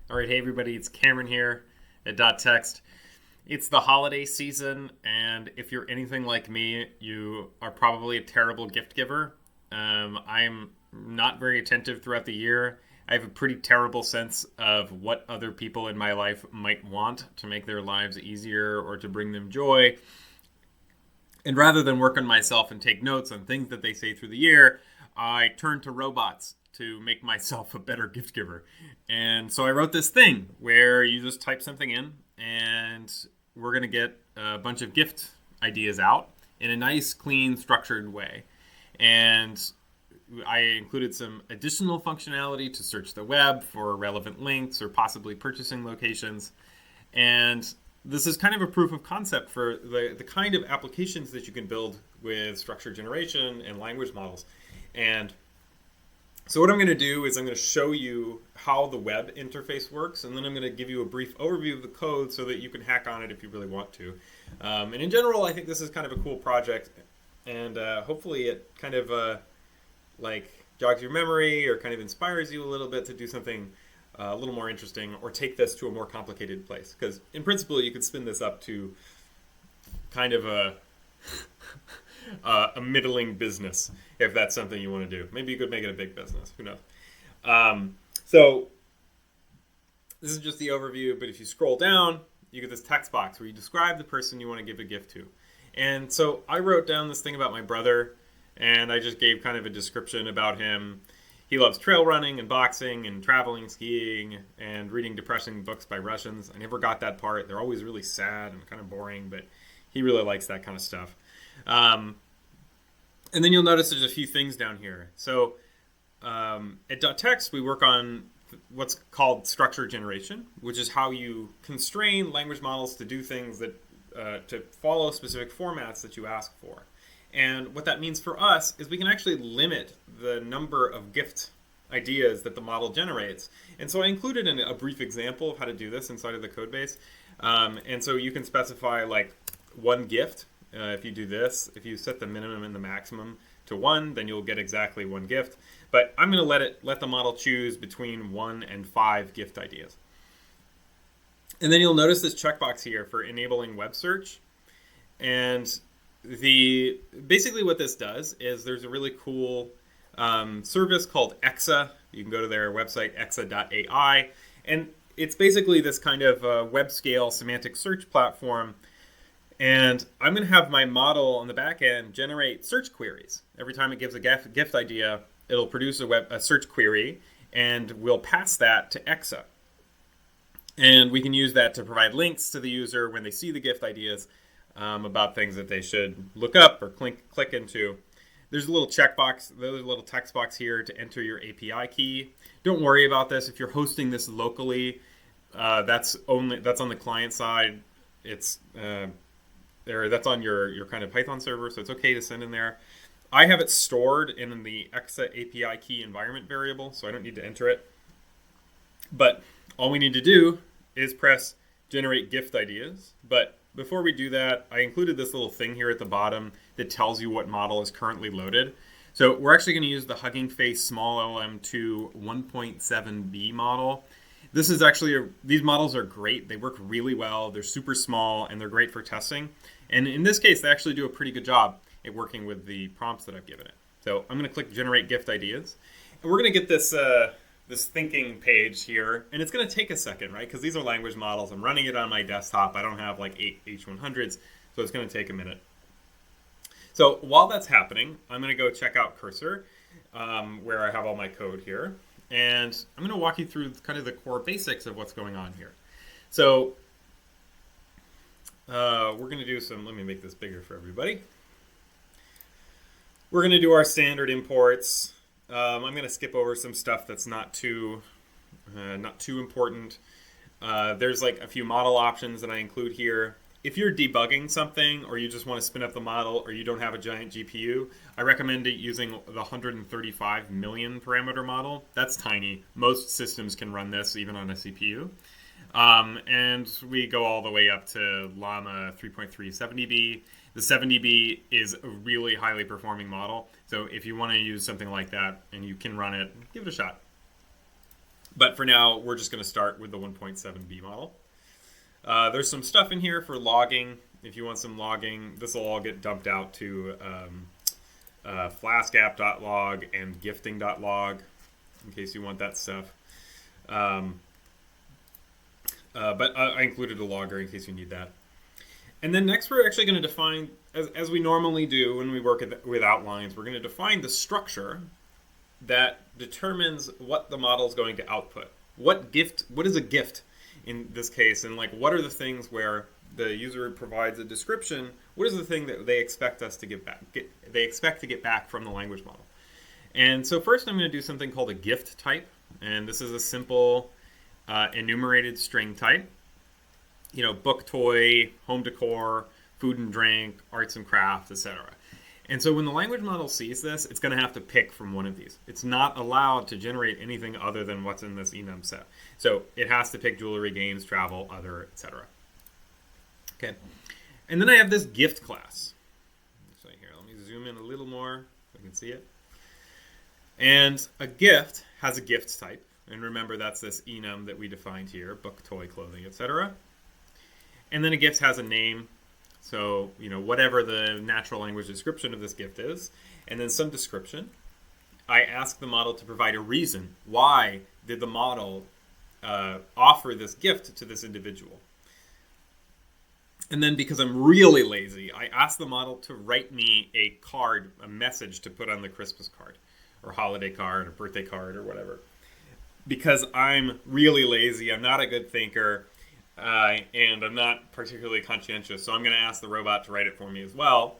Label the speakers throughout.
Speaker 1: All right, hey everybody, it's Cameron here at .text. It's the holiday season, and if you're anything like me, you are probably a terrible gift giver. I'm not very attentive throughout the year. I have a pretty terrible sense of what other people in my life might want to make their lives easier or to bring them joy. And rather than work on myself and take notes on things that they say through the year, I turn to robots to make myself a better gift giver. And so I wrote this thing where you just type something in and we're going to get a bunch of gift ideas out in a nice, clean, structured way. And I included some additional functionality to search the web for relevant links or possibly purchasing locations. And this is kind of a proof of concept for the kind of applications that you can build with structure generation and language models. And so what I'm going to do is I'm going to show you how the web interface works, and then I'm going to give you a brief overview of the code so that you can hack on it if you really want to. And in general, I think this is kind of a cool project, and hopefully it kind of like jogs your memory or kind of inspires you a little bit to do something a little more interesting or take this to a more complicated place. Because in principle, you could spin this up to kind of a middling business if that's something you want to do. Maybe you could make it a big business. Who knows? So this is just the overview, but if you scroll down, you get this text box where you describe the person you want to give a gift to. And so I wrote down this thing about my brother, and I just gave kind of a description about him. He loves trail running and boxing and traveling, skiing, and reading depressing books by Russians. I never got that part. They're always really sad and kind of boring, but he really likes that kind of stuff. And then you'll notice there's a few things down here. So at .text, we work on what's called structure generation, which is how you constrain language models to do things that to follow specific formats that you ask for. And what that means for us is we can actually limit the number of gift ideas that the model generates. And so I included a brief example of how to do this inside of the code base. And so you can specify like one gift. If you do this, if you set the minimum and the maximum to 1, then you'll get exactly one gift. But I'm going to let the model choose between 1 and 5 gift ideas. And then you'll notice this checkbox here for enabling web search. And basically what this does is there's a really cool service called Exa. You can go to their website, exa.ai. And it's basically this kind of web scale semantic search platform. And I'm going to have my model on the back end generate search queries. Every time it gives a gift idea, it'll produce a search query, and we'll pass that to Exa. And we can use that to provide links to the user when they see the gift ideas about things that they should look up or click into. There's a little checkbox, there's a little text box here to enter your API key. Don't worry about this. If you're hosting this locally, that's on the client side. It's that's on your kind of Python server, so it's okay to send in there. I have it stored in the Exa API key environment variable, so I don't need to enter it. But all we need to do is press generate gift ideas. But before we do that, I included this little thing here at the bottom that tells you what model is currently loaded. So we're actually going to use the Hugging Face Small LM2 1.7b model. This is actually, these models are great. They work really well. They're super small, and they're great for testing. And in this case, they actually do a pretty good job at working with the prompts that I've given it. So I'm going to click Generate Gift Ideas. And we're going to get this thinking page here. And it's going to take a second, right? Because these are language models. I'm running it on my desktop. I don't have like 8 H100s, so it's going to take a minute. So while that's happening, I'm going to go check out Cursor, where I have all my code here. And I'm going to walk you through kind of the core basics of what's going on here. So we're going to do let me make this bigger for everybody. We're going to do our standard imports. I'm going to skip over some stuff that's not too important. There's like a few model options that I include here. If you're debugging something or you just want to spin up the model or you don't have a giant GPU, I recommend using the 135 million parameter model. That's tiny. Most systems can run this even on a CPU. And we go all the way up to Llama 3.3 70B. The 70B is a really highly performing model. So if you want to use something like that and you can run it, give it a shot. But for now, we're just going to start with the 1.7b model. There's some stuff in here for logging. If you want some logging, this will all get dumped out to flaskapp.log and gifting.log in case you want that stuff. But I included a logger in case you need that. And then next we're actually going to define, as we normally do when we work with outlines, we're going to define the structure that determines what the model is going to output. What is a gift in this case? And like, what are the things where the user provides a description? What is the thing that they expect us to get back? They expect to get back from the language model. And so first I'm going to do something called a gift type. And this is a simple enumerated string type. You know, book, toy, home decor, food and drink, arts and crafts, etc. And so when the language model sees this, it's going to have to pick from one of these. It's not allowed to generate anything other than what's in this enum set. So it has to pick jewelry, games, travel, other, etc. Okay. And then I have this gift class. So here, let me zoom in a little more so I can see it. And a gift has a gift type. And remember, that's this enum that we defined here, book, toy, clothing, etc. And then a gift has a name. So, you know, whatever the natural language description of this gift is, and then some description. I ask the model to provide a reason. Why did the model offer this gift to this individual? And then because I'm really lazy, I ask the model to write me a card, a message to put on the Christmas card, or holiday card, or birthday card, or whatever. Because I'm really lazy, I'm not a good thinker, and I'm not particularly conscientious, so I'm going to ask the robot to write it for me as well.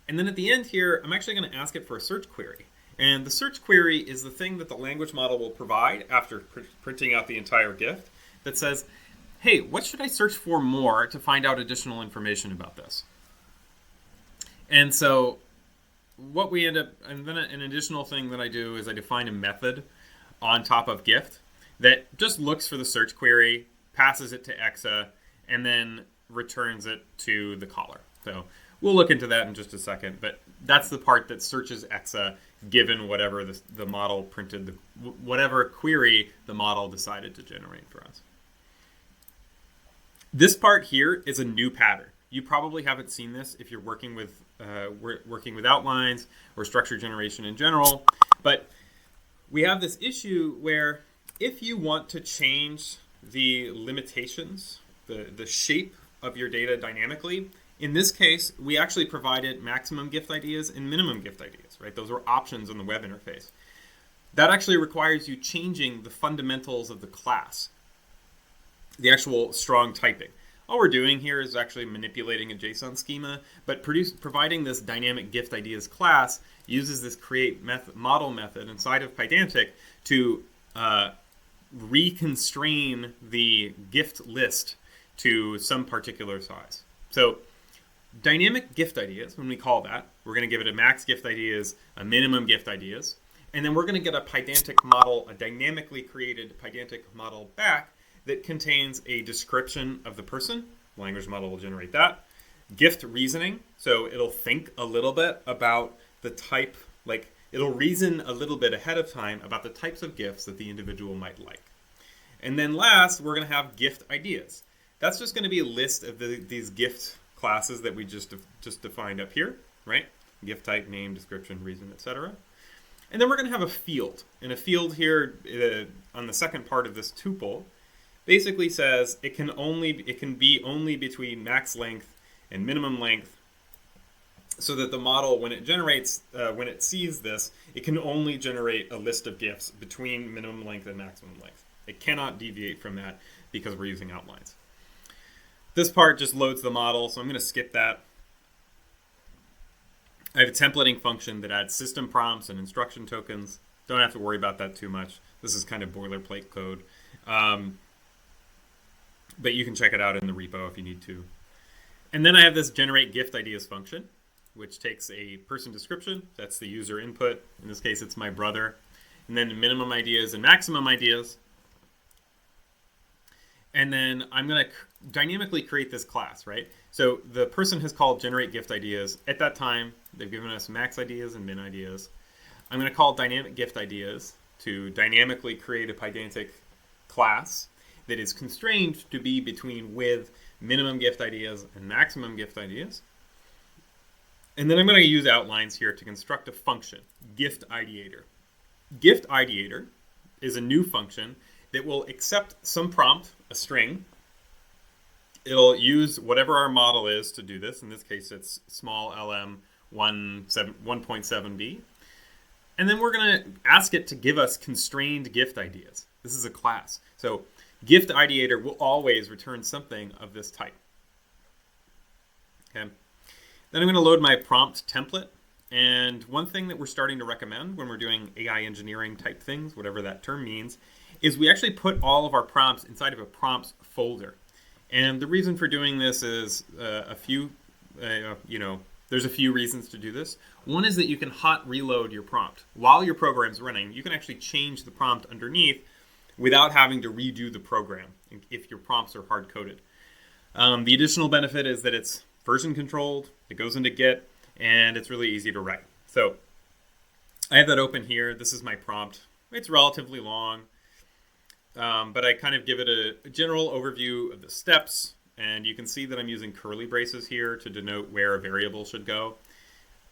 Speaker 1: And then at the end here, I'm actually going to ask it for a search query. And the search query is the thing that the language model will provide after printing out the entire gift that says, hey, what should I search for more to find out additional information about this? And so what we end up, and then an additional thing that I do is I define a method on top of gift that just looks for the search query, passes it to Exa, and then returns it to the caller. So we'll look into that in just a second, but that's the part that searches Exa given whatever the model printed, whatever query the model decided to generate for us. This part here is a new pattern. You probably haven't seen this if you're working with outlines or structure generation in general, but we have this issue where if you want to change the limitations, the shape of your data dynamically, in this case, we actually provided maximum gift ideas and minimum gift ideas, right? Those were options on the web interface. That actually requires you changing the fundamentals of the class, the actual strong typing. All we're doing here is actually manipulating a JSON schema, but providing this dynamic gift ideas class uses this create model method inside of Pydantic to reconstrain the gift list to some particular size. So dynamic gift ideas, when we call that, we're going to give it a max gift ideas, a minimum gift ideas, and then we're going to get a Pydantic model, a dynamically created Pydantic model back that contains a description of the person. The language model will generate that. Gift reasoning, so it'll think a little bit about the type, like it'll reason a little bit ahead of time about the types of gifts that the individual might like. And then last, we're going to have gift ideas. That's just going to be a list of these gift classes that we just defined up here, right? Gift type, name, description, reason, etc. And then we're going to have a field. And a field here on the second part of this tuple basically says it can be only between max length and minimum length, so that the model, when it sees this, it can only generate a list of gifts between minimum length and maximum length. It cannot deviate from that because we're using outlines. This part just loads the model, so I'm going to skip that. I have a templating function that adds system prompts and instruction tokens. Don't have to worry about that too much. This is kind of boilerplate code. But you can check it out in the repo if you need to. And then I have this generate gift ideas function, which takes a person description. That's the user input. In this case, it's my brother. And then minimum ideas and maximum ideas. And then I'm going to dynamically create this class, right? So the person has called generate gift ideas. At that time, they've given us max ideas and min ideas. I'm going to call dynamic gift ideas to dynamically create a Pydantic class that is constrained to be between with minimum gift ideas and maximum gift ideas. And then I'm going to use outlines here to construct a function, gift ideator. Gift ideator is a new function that will accept some prompt, a string. It'll use whatever our model is to do this. In this case, it's small lm 1.7b. And then we're going to ask it to give us constrained gift ideas. This is a class. So gift ideator will always return something of this type. Okay. Then I'm going to load my prompt template. And one thing that we're starting to recommend when we're doing AI engineering type things, whatever that term means, is we actually put all of our prompts inside of a prompts folder. And the reason for doing this is there's a few reasons to do this. One is that you can hot reload your prompt. While your program's running, you can actually change the prompt underneath without having to redo the program if your prompts are hard-coded. The additional benefit is that it's version controlled, it goes into Git, and it's really easy to write. So I have that open here. This is my prompt. It's relatively long, but I kind of give it a general overview of the steps, and you can see that I'm using curly braces here to denote where a variable should go.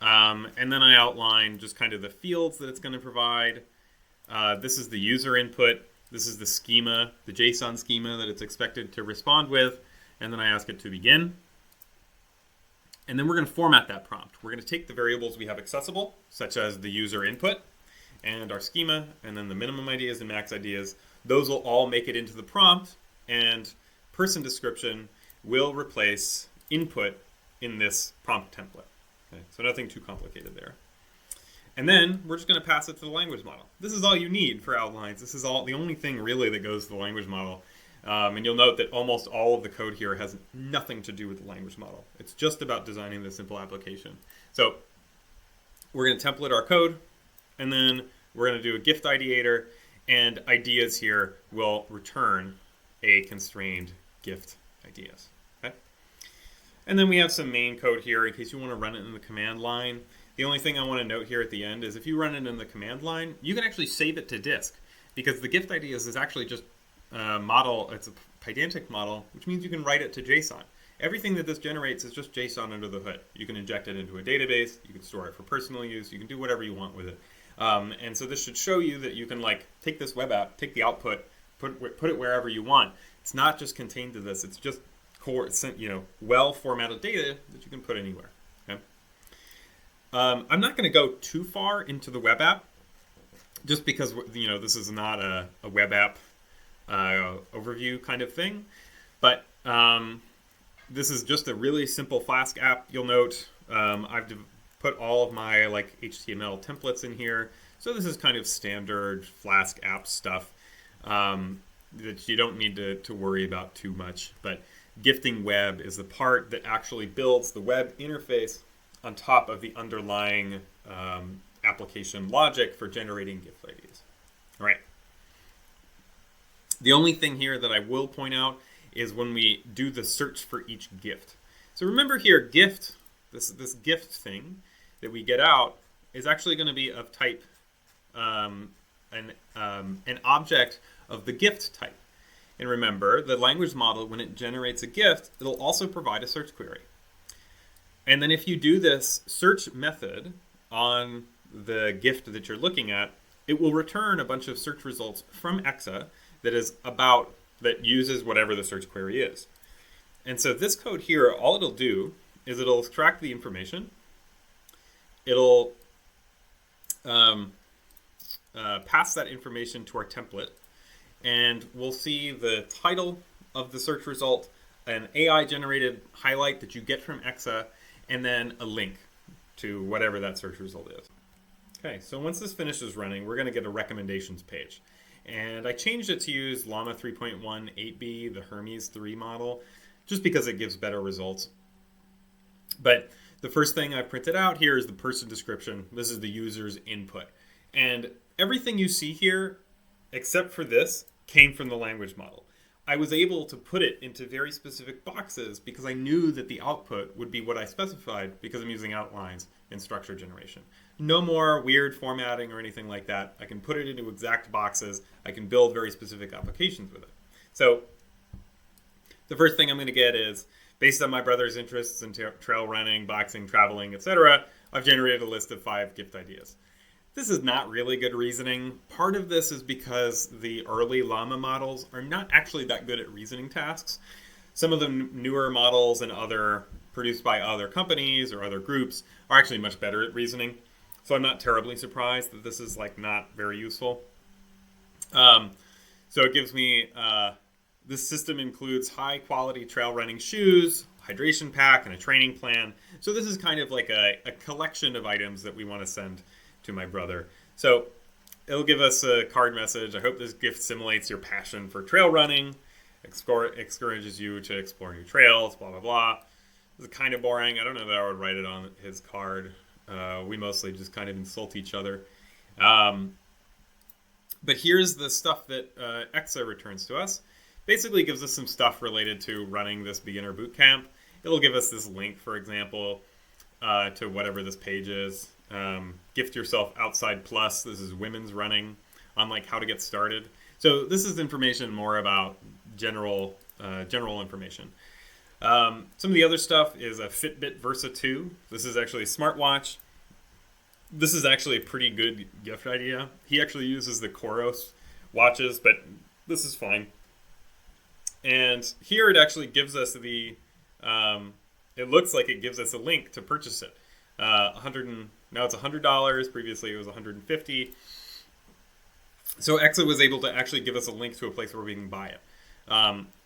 Speaker 1: And then I outline just kind of the fields that it's going to provide. This is the user input. This is the schema, the JSON schema that it's expected to respond with, and then I ask it to begin. And then we're going to format that prompt. We're going to take the variables we have accessible, such as the user input and our schema, and then the minimum ideas and max ideas. Those will all make it into the prompt, and person description will replace input in this prompt template. Okay, so nothing too complicated there. And then we're just going to pass it to the language model. This is all you need for outlines. This is all the only thing really that goes to the language model. And you'll note that almost all of the code here has nothing to do with the language model. It's just about designing the simple application. So we're going to template our code, and then we're going to do a gift ideator, and ideas here will return a constrained gift ideas. Okay? And then we have some main code here in case you want to run it in the command line. The only thing I want to note here at the end is if you run it in the command line, you can actually save it to disk, because the gift ideas is actually just model. It's a Pydantic model, which means you can write it to JSON. Everything that this generates is just JSON under the hood. You can inject it into a database, you can store it for personal use, you can do whatever you want with it. And so this should show you that you can take this web app, take the output, put it wherever you want. It's not just contained to this, it's just core, well formatted data that you can put anywhere. Okay? I'm not going to go too far into the web app, just because this is not a web app overview kind of thing, but this is just a really simple Flask app. You'll note I've put all of my HTML templates in here, so this is kind of standard Flask app stuff that you don't need to worry about too much. But gifting web is the part that actually builds the web interface on top of the underlying application logic for generating gift ideas. All right. The only thing here that I will point out is when we do the search for each gift. So remember here, gift, this gift thing that we get out is actually going to be of type an object of the gift type. And remember, the language model, when it generates a gift, it'll also provide a search query. And then if you do this search method on the gift that you're looking at, it will return a bunch of search results from Exa that uses whatever the search query is. And so this code here, all it'll do is it'll extract the information. It'll pass that information to our template, and we'll see the title of the search result, an AI-generated highlight that you get from Exa, and then a link to whatever that search result is. Okay, so once this finishes running, we're going to get a recommendations page. And I changed it to use Llama 3.1 8B, the Hermes 3 model, just because it gives better results. But the first thing I printed out here is the person description. This is the user's input. And everything you see here, except for this, came from the language model. I was able to put it into very specific boxes because I knew that the output would be what I specified because I'm using outlines in structure generation. No more weird formatting or anything like that. I can put it into exact boxes. I can build very specific applications with it. So the first thing I'm going to get is, based on my brother's interests in trail running, boxing, traveling, etc., I've generated a list of 5 gift ideas. This is not really good reasoning. Part of this is because the early Llama models are not actually that good at reasoning tasks. Some of the newer models and other produced by other companies or other groups are actually much better at reasoning. So I'm not terribly surprised that this is like not very useful. So it gives me, this system includes high quality trail running shoes, hydration pack, and a training plan. So this is kind of like a collection of items that we want to send to my brother. So it'll give us a card message. I hope this gift simulates your passion for trail running, encourages you to explore new trails, blah, blah, blah. This is kind of boring. I don't know that I would write it on his card. We mostly just kind of insult each other. But here's the stuff that Exa returns to us. Basically gives us some stuff related to running this beginner bootcamp. It'll give us this link, for example, to whatever this page is. Gift Yourself Outside Plus. This is women's running on like how to get started. So this is information more about general information. Some of the other stuff is a Fitbit Versa 2. This is actually a smartwatch. This is actually a pretty good gift idea. He actually uses the Coros watches, but this is fine. And here it actually gives us the, it looks like it gives us a link to purchase it. Now it's $100. Previously it was $150. So Exa was able to actually give us a link to a place where we can buy it.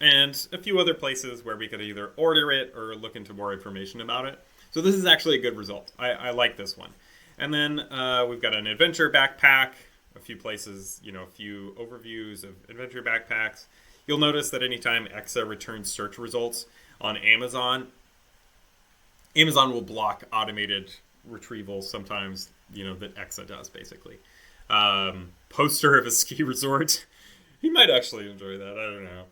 Speaker 1: And a few other places where we could either order it or look into more information about it. So this is actually a good result. I like this one. And then we've got an adventure backpack, a few places, a few overviews of adventure backpacks. You'll notice that anytime Exa returns search results on Amazon, Amazon will block automated retrievals sometimes, that Exa does, basically. Poster of a ski resort. You might actually enjoy that. I don't know.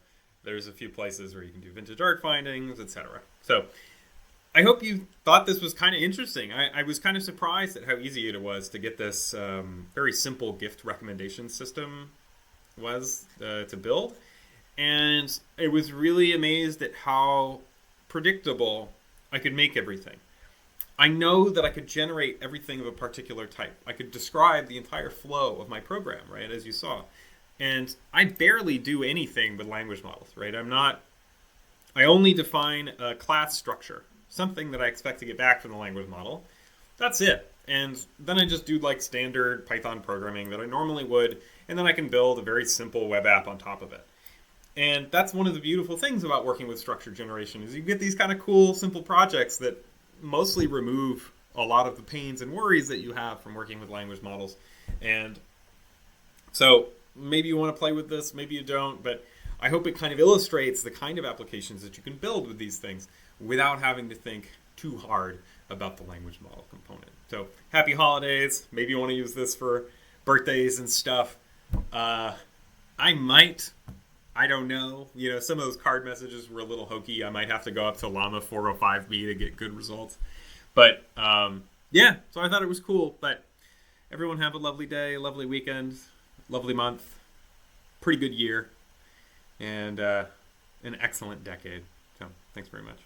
Speaker 1: There's a few places where you can do vintage art findings, etc. So I hope you thought this was kind of interesting. I was kind of surprised at how easy it was to get this very simple gift recommendation system to build. And I was really amazed at how predictable I could make everything. I know that I could generate everything of a particular type. I could describe the entire flow of my program, right, as you saw. And I barely do anything with language models, right? I only define a class structure, something that I expect to get back from the language model. That's it. And then I just do like standard Python programming that I normally would, and then I can build a very simple web app on top of it. And that's one of the beautiful things about working with structure generation is you get these kind of cool, simple projects that mostly remove a lot of the pains and worries that you have from working with language models. And so maybe you want to play with this, maybe you don't, but I hope it kind of illustrates the kind of applications that you can build with these things without having to think too hard about the language model component. So happy holidays. Maybe you want to use this for birthdays and stuff. I might. I don't know. Some of those card messages were a little hokey. I might have to go up to Llama 405B to get good results. But, yeah, so I thought it was cool. But everyone have a lovely day, a lovely weekend, lovely month, pretty good year, and an excellent decade. So thanks very much.